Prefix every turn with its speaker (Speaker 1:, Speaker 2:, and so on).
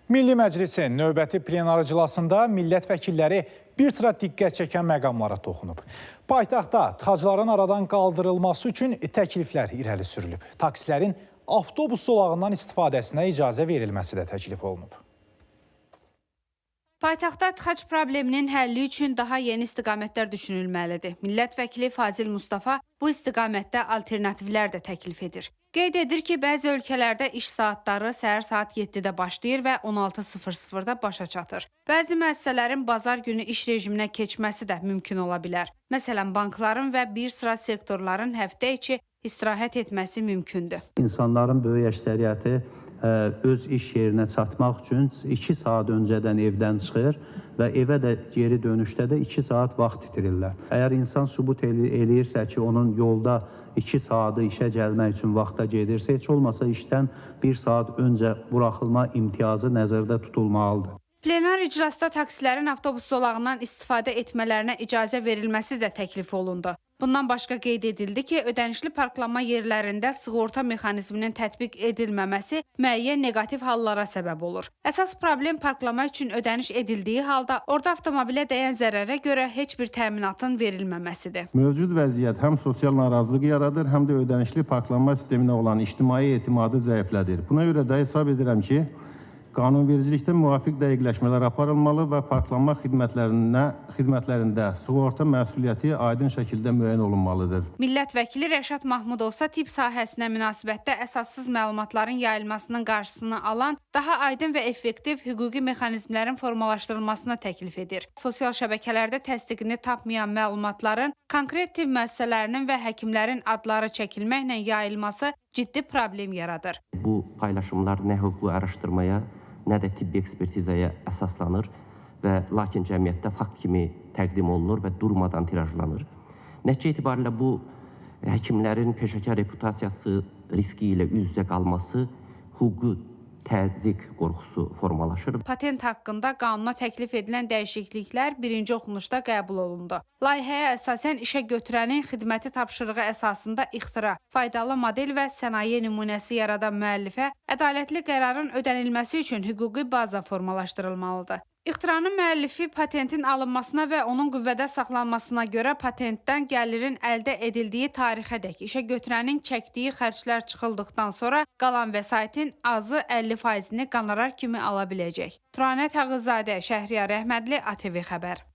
Speaker 1: Milli Məclisin növbəti plenar iclasında millət vəkilləri bir sıra diqqət çəkən məqamlara toxunub. Paytaxtda tıxacların aradan qaldırılması üçün təkliflər irəli sürülüb. Taksilərin avtobus zolağından istifadəsinə icazə verilməsi də təklif olunub.
Speaker 2: Paytaxtda tıxac probleminin həlli üçün daha yeni istiqamətlər düşünülməlidir. Millət vəkili Fazil Mustafa bu istiqamətdə alternativlər də təklif edir. Qeyd edir ki, bəzi ölkələrdə iş saatları səhər saat 7-də başlayır və 16:00-da başa çatır. Bəzi müəssisələrin bazar günü iş rejiminə keçməsi də mümkün ola bilər. Məsələn, bankların və bir sıra sektorların həftə içi istirahət etməsi mümkündür.
Speaker 3: İnsanların böyük əksəriyyəti öz iş yerinə çatmaq üçün 2 saat öncədən evdən çıxır və evə də geri dönüşdə də 2 saat vaxt itirirlər. Əgər insan sübut eləyirsə ki, onun yolda 2 saatı işə gəlmək üçün vaxta gedirsə, heç olmasa işdən 1 saat öncə buraxılma imtiyazı nəzərdə tutulmalıdır.
Speaker 2: Plenar iclasda taksilərin avtobus zolağından istifadə etmələrinə icazə verilməsi də təklif olundu. Bundan başqa qeyd edildi ki, ödənişli parklanma yerlərində sığorta mexanizminin tətbiq edilməməsi müəyyən neqativ hallara səbəb olur. Əsas problem parklama üçün ödəniş edildiyi halda orada avtomobilə dəyən zərərə görə heç bir təminatın verilməməsidir.
Speaker 4: Mövcud vəziyyət həm sosial narazılıq yaradır, həm də ödənişli parklanma sisteminə olan ictimai etimadı zəiflədir. Buna görə də hesab edirəm ki, qanunvericilikdə müvafiq dəqiqləşmələr aparılmalı və parklanma xidmətlərində sığorta məsuliyyəti aydın şəkildə müəyyən olunmalıdır.
Speaker 2: Millət vəkili Rəşad Mahmudov isə tibb sahəsinə münasibətdə əsassız məlumatların yayılmasının qarşısını alan, daha aydın və effektiv hüquqi mexanizmlərin formalaşdırılmasına təklif edir. Sosial şəbəkələrdə təsdiqini tapmayan məlumatların konkret tibb müəssisələrinin və həkimlərin adları çəkilməklə yayılması ciddi problem yaradır.
Speaker 5: Bu paylaşımlar nə hüquqi araşdırmaya, nə də tibbi ekspertizaya əsaslanır və lakin cəmiyyətdə fakt kimi təqdim olunur və durmadan tirajlanır. Nəticə etibarilə bu həkimlərin peşəkar reputasiyası riski ilə üz-üzə qalması hüquqi təzyiq qorxusu formalaşır.
Speaker 2: Patent haqqında qanuna təklif edilən dəyişikliklər birinci oxunuşda qəbul olundu. Layihəyə əsasən işə götürənin xidməti tapşırığı əsasında ixtira, faydalı model və sənaye nümunəsi yaradan müəllifə ədalətli qərarın ödənilməsi üçün hüquqi baza formalaşdırılmalıdır. İxtiranın müəllifi patentin alınmasına və onun qüvvədə saxlanmasına görə patentdən gəlirin əldə edildiyi tarixədək işə götürənin çəkdiyi xərclər çıxıldıqdan sonra qalan vəsaitin azı 50%-ni qonorar kimi ala biləcək. Turanət Ağızadə, Şəhriyar Əhmədli, ATV Xəbər.